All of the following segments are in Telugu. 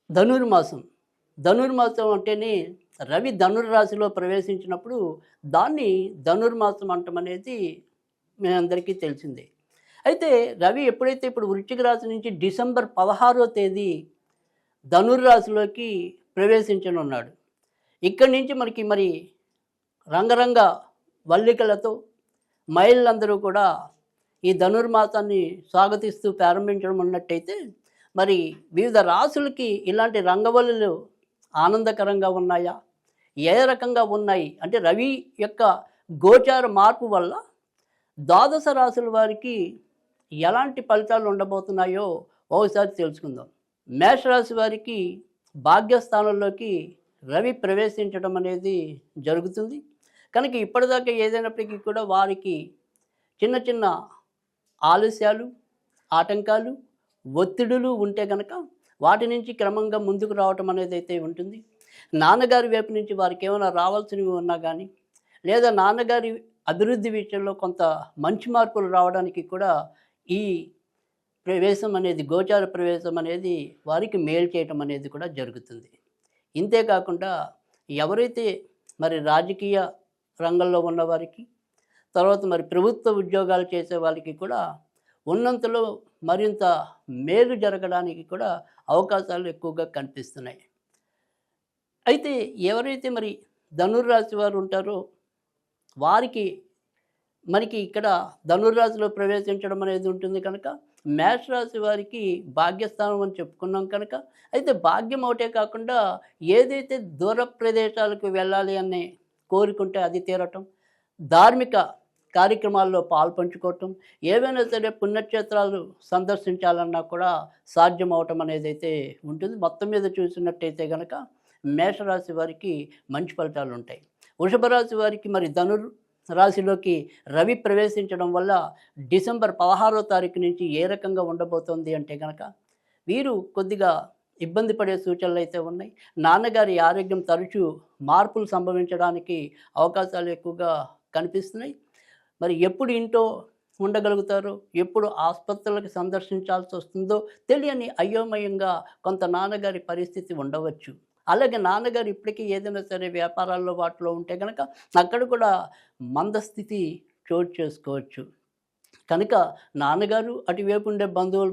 ధనుర్మాసం. ధనుర్మాసం అంటేనే రవి ధనుర్రాశిలో ప్రవేశించినప్పుడు దాన్ని ధనుర్మాసం అంటమనేది మీ అందరికీ తెలిసిందే. అయితే రవి ఎప్పుడైతే ఇప్పుడు వృశ్చిక రాశి నుంచి డిసెంబర్ 16వ తేదీ ధనుర్రాశిలోకి ప్రవేశించనున్నాడు. ఇక్కడి నుంచి మనకి మరి రంగరంగ వల్లికలతో మహిళలందరూ కూడా ఈ ధనుర్మాసాన్ని స్వాగతిస్తూ ప్రారంభించడం అన్నట్టయితే మరి వివిధ రాశులకి ఇలాంటి రంగవల్లులు ఆనందకరంగా ఉన్నాయా? ఏ రకంగా ఉన్నాయి? అంటే రవి యొక్క గోచార మార్పు వల్ల ద్వాదశ రాశుల వారికి ఎలాంటి ఫలితాలు ఉండబోతున్నాయో ఒకసారి తెలుసుకుందాం. మేషరాశి వారికి భాగ్యస్థానంలోకి రవి ప్రవేశించడం అనేది జరుగుతుంది. కనుక ఇప్పటిదాకా ఏదైనప్పటికీ కూడా వారికి చిన్న చిన్న ఆలస్యాలు, ఆటంకాలు, ఒత్తిడులు ఉంటే కనుక వాటి నుంచి క్రమంగా ముందుకు రావటం అనేది అయితే ఉంటుంది. నాన్నగారి వైపు నుంచి వారికి ఏమైనా రావాల్సినవి ఉన్నా కానీ, లేదా నాన్నగారి అభివృద్ధి విషయంలో కొంత మంచి మార్పులు రావడానికి కూడా ఈ ప్రవేశం అనేది, గోచార ప్రవేశం అనేది వారికి మేలు చేయటం అనేది కూడా జరుగుతుంది. ఇంతేకాకుండా ఎవరైతే మరి రాజకీయ రంగంలో ఉన్నవారికి, తర్వాత మరి ప్రభుత్వ ఉద్యోగాలు చేసే వాళ్ళకి కూడా ఉన్నంతలో మరింత మేలు జరగడానికి కూడా అవకాశాలు ఎక్కువగా కనిపిస్తున్నాయి. అయితే ఎవరైతే మరి ధనుర్రాశి వారు ఉంటారో వారికి మనకి ఇక్కడ ధనుర్రాశిలో ప్రవేశించడం అనేది ఉంటుంది కనుక మేషరాశి వారికి భాగ్యస్థానం అని చెప్పుకున్నాం కనుక, అయితే భాగ్యం ఒకటే కాకుండా ఏదైతే దూర ప్రదేశాలకు వెళ్ళాలి అనే కోరుకుంటే అది తీరటం, ధార్మిక కార్యక్రమాల్లో పాల్పంచుకోవటం, ఏవైనా సరే పుణ్యక్షేత్రాలు సందర్శించాలన్నా కూడా సాధ్యం అవటం అనేది అయితే ఉంటుంది. మొత్తం మీద చూసినట్టయితే కనుక మేషరాశి వారికి మంచి ఫలితాలు ఉంటాయి. వృషభ రాశి వారికి మరి రాశిలోకి రవి ప్రవేశించడం వల్ల డిసెంబర్ 16వ తారీఖు నుంచి ఏ రకంగా ఉండబోతోంది అంటే కనుక వీరు కొద్దిగా ఇబ్బంది పడే సూచనలు అయితే ఉన్నాయి. నాన్నగారి ఆరోగ్యం తరచూ మార్పులు సంభవించడానికి అవకాశాలు ఎక్కువగా కనిపిస్తున్నాయి. మరి ఎప్పుడు ఇంట్లో ఉండగలుగుతారో, ఎప్పుడు ఆసుపత్రులకు సందర్శించాల్సి వస్తుందో తెలియని అయోమయంగా కొంత నాన్నగారి పరిస్థితి ఉండవచ్చు. అలాగే నాన్నగారు ఇప్పటికీ ఏదైనా సరే వ్యాపారాల్లో వాటిలో ఉంటే కనుక అక్కడ కూడా మందస్థితి చోటు చేసుకోవచ్చు. కనుక నాన్నగారు అటువైపు ఉండే బంధువుల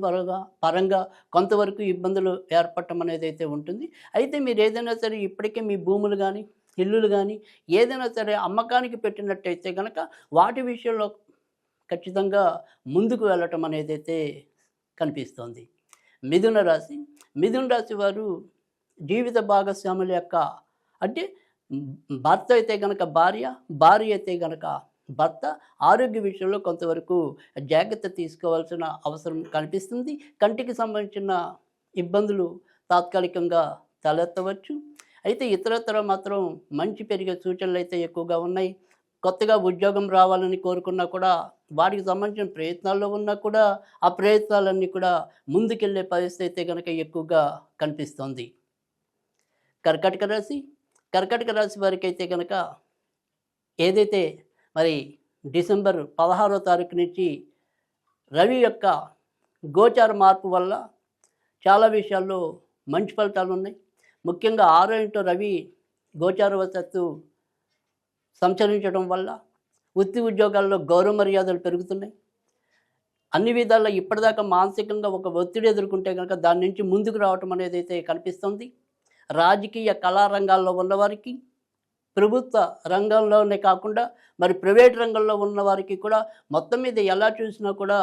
పరంగా కొంతవరకు ఇబ్బందులు ఏర్పడటం అనేది అయితే ఉంటుంది. అయితే మీరు ఏదైనా సరే ఇప్పటికే మీ భూములు కానీ, ఇల్లులు కానీ ఏదైనా సరే అమ్మకానికి పెట్టినట్టయితే కనుక వాటి విషయంలో ఖచ్చితంగా ముందుకు వెళ్ళటం అనేది అయితే కనిపిస్తోంది. మిథున రాశి. మిథున రాశి వారు జీవిత భాగస్వాముల యొక్క, అంటే భర్త అయితే కనుక భార్య, భార్య అయితే కనుక భర్త ఆరోగ్య విషయంలో కొంతవరకు జాగ్రత్త తీసుకోవాల్సిన అవసరం కనిపిస్తుంది. కంటికి సంబంధించిన ఇబ్బందులు తాత్కాలికంగా తలెత్తవచ్చు. అయితే ఇతరత్ర మాత్రం మంచి పెరిగే సూచనలు అయితే ఎక్కువగా ఉన్నాయి. కొత్తగా ఉద్యోగం రావాలని కోరుకున్నా కూడా, వాటికి సంబంధించిన ప్రయత్నాల్లో ఉన్నా కూడా ఆ ప్రయత్నాలన్నీ కూడా ముందుకెళ్ళే పరిస్థితి అయితే కనుక ఎక్కువగా కనిపిస్తోంది. కర్కాటక రాశి. కర్కాటక రాశి వారికి అయితే కనుక ఏదైతే మరి డిసెంబర్ 16వ తారీఖు నుంచి రవి యొక్క గోచార మార్పు వల్ల చాలా విషయాల్లో మంచి ఫలితాలు ఉన్నాయి. ముఖ్యంగా 6వ ఇంట్లో రవి గోచారవశత్తు సంచరించడం వల్ల వృత్తి ఉద్యోగాల్లో గౌరవ మర్యాదలు పెరుగుతున్నాయి. అన్ని విధాల్లో ఇప్పటిదాకా మానసికంగా ఒక ఒత్తిడి ఎదుర్కొంటే కనుక దాని నుంచి ముందుకు రావటం అనేది అయితే కనిపిస్తుంది. రాజకీయ కళారంగాల్లో ఉన్నవారికి, ప్రభుత్వ రంగంలోనే కాకుండా మరి ప్రైవేట్ రంగంలో ఉన్నవారికి కూడా మొత్తం మీద ఎలా చూసినా కూడా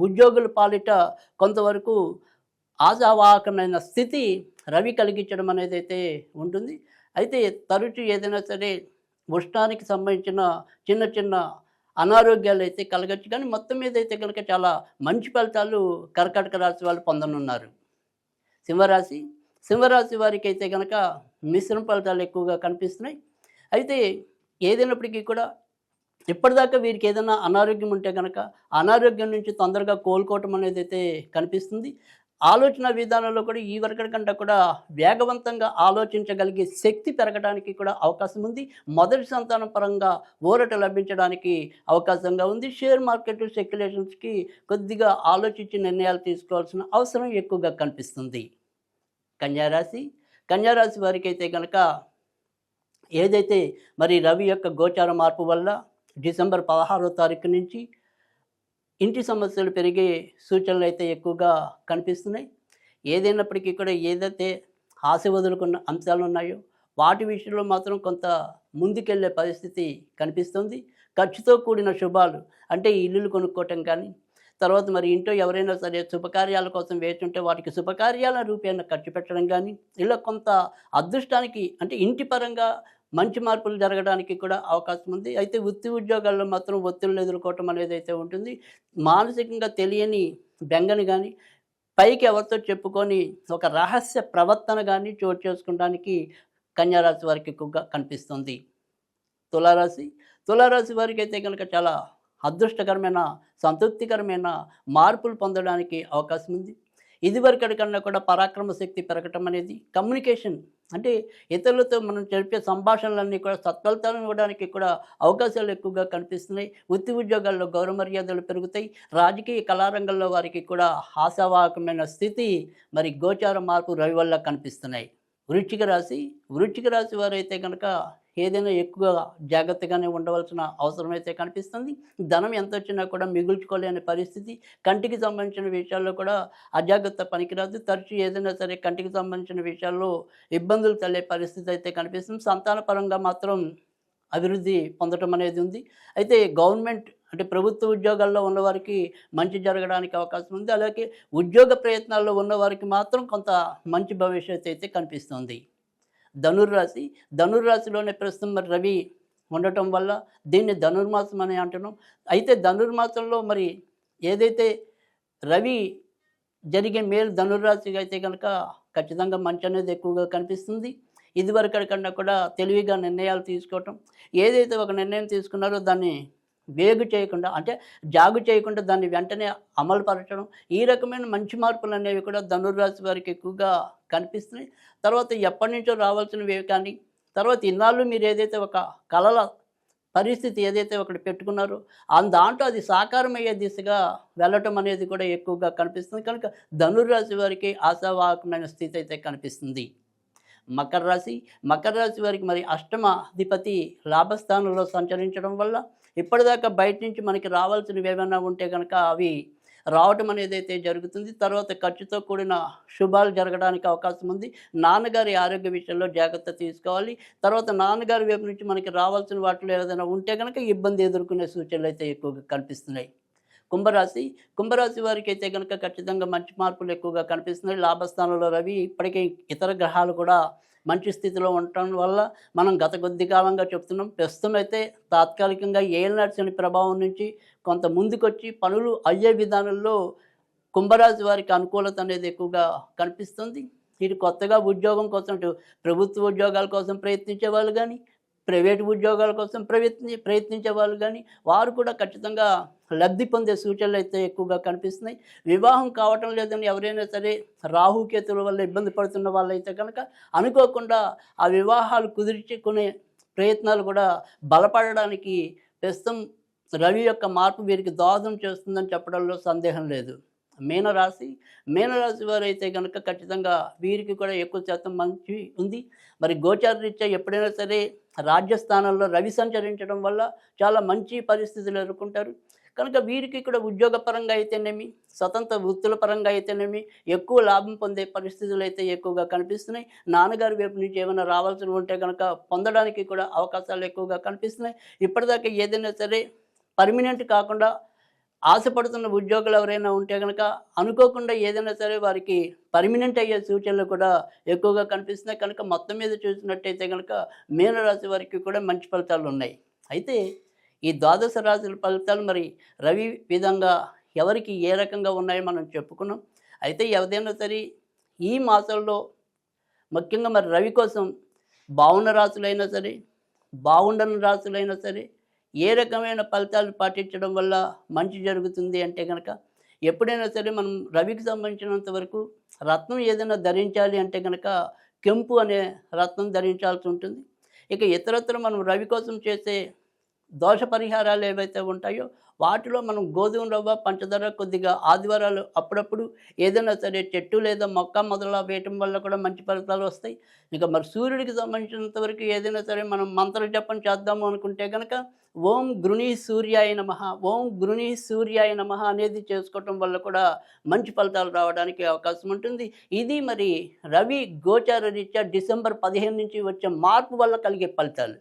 ఉద్యోగుల పాలిట కొంతవరకు ఆశావాహకమైన స్థితి రవి కలిగించడం అనేది అయితే ఉంటుంది. అయితే తరచూ ఏదైనా సరే ఉష్ణానికి సంబంధించిన చిన్న చిన్న అనారోగ్యాలు అయితే కలగచ్చు, కానీ మొత్తం మీద అయితే కనుక చాలా మంచి ఫలితాలు కర్కాటక రాశి వాళ్ళు పొందనున్నారు. సింహరాశి. సింహరాశి వారికి అయితే కనుక మిశ్రమ ఫలితాలు ఎక్కువగా కనిపిస్తున్నాయి. అయితే ఏదైనప్పటికీ కూడా ఇప్పటిదాకా వీరికి ఏదైనా అనారోగ్యం ఉంటే కనుక అనారోగ్యం నుంచి తొందరగా కోలుకోవటం అనేది అయితే కనిపిస్తుంది. ఆలోచన విధానంలో కూడా ఈ వరకటి కంటే కూడా వేగవంతంగా ఆలోచించగలిగే శక్తి పెరగడానికి కూడా అవకాశం ఉంది. మొదటి సంతానం పరంగా ఊరట లభించడానికి అవకాశంగా ఉంది. షేర్ మార్కెట్ స్పెక్యులేషన్స్కి కొద్దిగా ఆలోచించి నిర్ణయాలు తీసుకోవాల్సిన అవసరం ఎక్కువగా కనిపిస్తుంది. కన్యారాశి. కన్యారాశి వారికైతే కనుక ఏదైతే మరి రవి యొక్క గోచార మార్పు వల్ల డిసెంబర్ 16వ తారీఖు నుంచి ఇంటి సమస్యలు పెరిగే సూచనలు అయితే ఎక్కువగా కనిపిస్తున్నాయి. ఏదైనప్పటికీ కూడా ఏదైతే ఆశ వదులుకున్న అంశాలు ఉన్నాయో వాటి విషయంలో మాత్రం కొంత ముందుకెళ్ళే పరిస్థితి కనిపిస్తుంది. ఖర్చుతో కూడిన శుభాలు అంటే ఇల్లులు కొనుక్కోవటం కానీ, తర్వాత మరి ఇంట్లో ఎవరైనా సరే శుభకార్యాల కోసం వేచుంటే వాటికి శుభకార్యాల రూపేణ ఖర్చు పెట్టడం కానీ, ఇలా కొంత అదృష్టానికి అంటే ఇంటి పరంగా మంచి మార్పులు జరగడానికి కూడా అవకాశం ఉంది. అయితే వృత్తి ఉద్యోగాల్లో మాత్రం ఒత్తిళ్ళు ఎదుర్కోవటం అనేది అయితే ఉంటుంది. మానసికంగా తెలియని బెంగని కానీ, పైకి ఎవరితో చెప్పుకొని ఒక రహస్య ప్రవర్తన కానీ చోటు చేసుకోవడానికి కన్యారాశి వారికి ఎక్కువగా కనిపిస్తుంది. తులారాశి. తులారాశి వారికి అయితే కనుక చాలా అదృష్టకరమైన, సంతృప్తికరమైన మార్పులు పొందడానికి అవకాశం ఉంది. ఇదివరకటి కన్నా కూడా పరాక్రమ శక్తి పెరగటం అనేది, కమ్యూనికేషన్ అంటే ఇతరులతో మనం జరిపే సంభాషణలన్నీ కూడా సత్ఫలితాలను ఇవ్వడానికి కూడా అవకాశాలు ఎక్కువగా కనిపిస్తున్నాయి. వృత్తి ఉద్యోగాల్లో గౌరవ మర్యాదలు పెరుగుతాయి. రాజకీయ కళారంగంలో వారికి కూడా ఆశావాహకమైన స్థితి మరి గోచార మార్పు రవి వల్ల కనిపిస్తున్నాయి. వృశ్చిక రాశి. వృశ్చిక రాశి వారైతే కనుక ఏదైనా ఎక్కువ జాగ్రత్తగానే ఉండవలసిన అవసరం అయితే కనిపిస్తుంది. ధనం ఎంత వచ్చినా కూడా మిగుల్చుకోలేని పరిస్థితి. కంటికి సంబంధించిన విషయాల్లో కూడా అజాగ్రత్త పనికిరాదు. తరచూ ఏదైనా సరే కంటికి సంబంధించిన విషయాల్లో ఇబ్బందులు తలే పరిస్థితి అయితే కనిపిస్తుంది. సంతానపరంగా మాత్రం అభివృద్ధి పొందటం అనేది ఉంది. అయితే గవర్నమెంట్ అంటే ప్రభుత్వ ఉద్యోగాల్లో ఉన్నవారికి మంచి జరగడానికి అవకాశం ఉంది. అలాగే ఉద్యోగ ప్రయత్నాల్లో ఉన్నవారికి మాత్రం కొంత మంచి భవిష్యత్తు అయితే కనిపిస్తుంది. ధనుర్రాశి. ధనుర్రాశిలోనే ప్రస్తుతం మరి రవి ఉండటం వల్ల దీన్ని ధనుర్మాసం అని అంటున్నాం. అయితే ధనుర్మాసంలో మరి ఏదైతే రవి జరిగే మేలు ధనుర్రాశికి అయితే కనుక ఖచ్చితంగా మంచి అనేది ఎక్కువగా కనిపిస్తుంది. ఇదివరకటి కన్నా కూడా తెలివిగా నిర్ణయాలు తీసుకోవటం, ఏదైతే ఒక నిర్ణయం తీసుకున్నారో దాన్ని వేగు చేయకుండా అంటే జాగు చేయకుండా దాన్ని వెంటనే అమలు పరచడం, ఈ రకమైన మంచి మార్పులు అనేవి కూడా ధనుర్రాశి వారికి ఎక్కువగా కనిపిస్తున్నాయి. తర్వాత ఎప్పటి నుంచో రావాల్సినవి కానీ, తర్వాత ఇన్నాళ్ళు మీరు ఏదైతే ఒక కలల పరిస్థితి ఏదైతే ఒకటి పెట్టుకున్నారో దాంట్లో అది సాకారమయ్యే దిశగా వెళ్ళటం అనేది కూడా ఎక్కువగా కనిపిస్తుంది. కనుక ధనుర్రాశి వారికి ఆశావాహకమైన స్థితి అయితే కనిపిస్తుంది. మకర రాశి. మకర రాశి వారికి మరి అష్టమ అధిపతి లాభస్థానంలో సంచరించడం వల్ల ఇప్పటిదాకా బయట నుంచి మనకి రావాల్సినవి ఏమైనా ఉంటే కనుక అవి రావటం అనేది అయితే జరుగుతుంది. తర్వాత ఖర్చుతో కూడిన శుభాలు జరగడానికి అవకాశం ఉంది. నాన్నగారి ఆరోగ్య విషయంలో జాగ్రత్త తీసుకోవాలి. తర్వాత నాన్నగారి వైపు నుంచి మనకి రావాల్సిన వాటిలో ఏదైనా ఉంటే కనుక ఇబ్బంది ఎదుర్కొనే సూచనలు అయితే ఎక్కువగా కనిపిస్తున్నాయి. కుంభరాశి. కుంభరాశి వారికి అయితే కనుక ఖచ్చితంగా మంచి మార్పులు ఎక్కువగా కనిపిస్తున్నాయి. లాభస్థానంలో రవి, ఇప్పటికే ఇతర గ్రహాలు కూడా మంచి స్థితిలో ఉండటం వల్ల మనం గత కొద్ది కాలంగా చెప్తున్నాం. ప్రస్తుతం అయితే తాత్కాలికంగా ఏలినాటి శని ప్రభావం నుంచి కొంత ముందుకొచ్చి పనులు అయ్యే విధానంలో కుంభరాశి వారికి అనుకూలత అనేది ఎక్కువగా కనిపిస్తుంది. ఇది కొత్తగా ఉద్యోగం కోసం ప్రభుత్వ ఉద్యోగాల కోసం ప్రయత్నించే వాళ్ళు కానీ, ప్రైవేటు ఉద్యోగాల కోసం ప్రయత్నించే వాళ్ళు కానీ వారు కూడా ఖచ్చితంగా లబ్ధి పొందే సూచనలు అయితే ఎక్కువగా కనిపిస్తున్నాయి. వివాహం కావటం లేదని ఎవరైనా సరే రాహుకేతుల వల్ల ఇబ్బంది పడుతున్న వాళ్ళైతే కనుక అనుకోకుండా ఆ వివాహాలు కుదుర్చుకునే ప్రయత్నాలు కూడా బలపడడానికి ప్రస్తుతం రవి యొక్క మార్పు వీరికి దోహదం చేస్తుందని చెప్పడంలో సందేహం లేదు. మీనరాశి. మీనరాశి వారైతే కనుక ఖచ్చితంగా వీరికి కూడా ఎక్కువ శాతం మంచి ఉంది. మరి గోచార రీత్యా ఎప్పుడైనా సరే రాజ్యస్థానంలో రవి సంచరించడం వల్ల చాలా మంచి పరిస్థితులు ఎదుర్కొంటారు. కనుక వీరికి కూడా ఉద్యోగపరంగా అయితేనేమి, స్వతంత్ర వృత్తుల పరంగా అయితేనేమి ఎక్కువ లాభం పొందే పరిస్థితులు అయితే ఎక్కువగా కనిపిస్తున్నాయి. నాన్నగారి వైపు నుంచి ఏమైనా రావాల్సి ఉంటే కనుక పొందడానికి కూడా అవకాశాలు ఎక్కువగా కనిపిస్తున్నాయి. ఇప్పటిదాకా ఏదైనా సరే పర్మనెంట్ కాకుండా ఆశపడుతున్న ఉద్యోగులు ఎవరైనా ఉంటే కనుక అనుకోకుండా ఏదైనా సరే వారికి పర్మనెంట్ అయ్యే సూచనలు కూడా ఎక్కువగా కనిపిస్తున్నాయి. కనుక మొత్తం మీద చూసినట్టయితే కనుక మీనరాశి వారికి కూడా మంచి ఫలితాలు ఉన్నాయి. అయితే ఈ ద్వాదశ రాశుల ఫలితాలు మరి రవి విధంగా ఎవరికి ఏ రకంగా ఉన్నాయో మనం చెప్పుకున్నాం. అయితే ఏదైనా సరే ఈ మాసంలో ముఖ్యంగా మరి రవి కోసం బాగున్న రాశులైనా సరే, బాగుండని రాశులైనా సరే ఏ రకమైన ఫలితాలు పాటించడం వల్ల మంచి జరుగుతుంది అంటే కనుక ఎప్పుడైనా సరే మనం రవికి సంబంధించినంత వరకు రత్నం ఏదైనా ధరించాలి అంటే కనుక కెంపు అనే రత్నం ధరించాల్సి ఉంటుంది. ఇక ఇతరత్ర మనం రవి కోసం చేసే దోష పరిహారాలు ఏవైతే ఉంటాయో వాటిలో మనం గోధుమ రవ్వ, పంచదార కొద్దిగా ఆదివారాలు అప్పుడప్పుడు ఏదైనా సరే చెట్టు లేదా మొక్క మొదల వేయటం వల్ల కూడా మంచి ఫలితాలు వస్తాయి. ఇక మరి సూర్యుడికి సంబంధించినంత వరకు ఏదైనా సరే మనం మంత్ర జపం చేద్దాము అనుకుంటే గనక ఓం గృణీ సూర్యాయ నమః, ఓం గృణీ సూర్యాయ నమః అనేది చేసుకోవటం వల్ల కూడా మంచి ఫలితాలు రావడానికి అవకాశం ఉంటుంది. ఇది మరి రవి గోచార రీత్యా డిసెంబర్ 15 నుంచి వచ్చే మార్పు వల్ల కలిగే ఫలితాలు.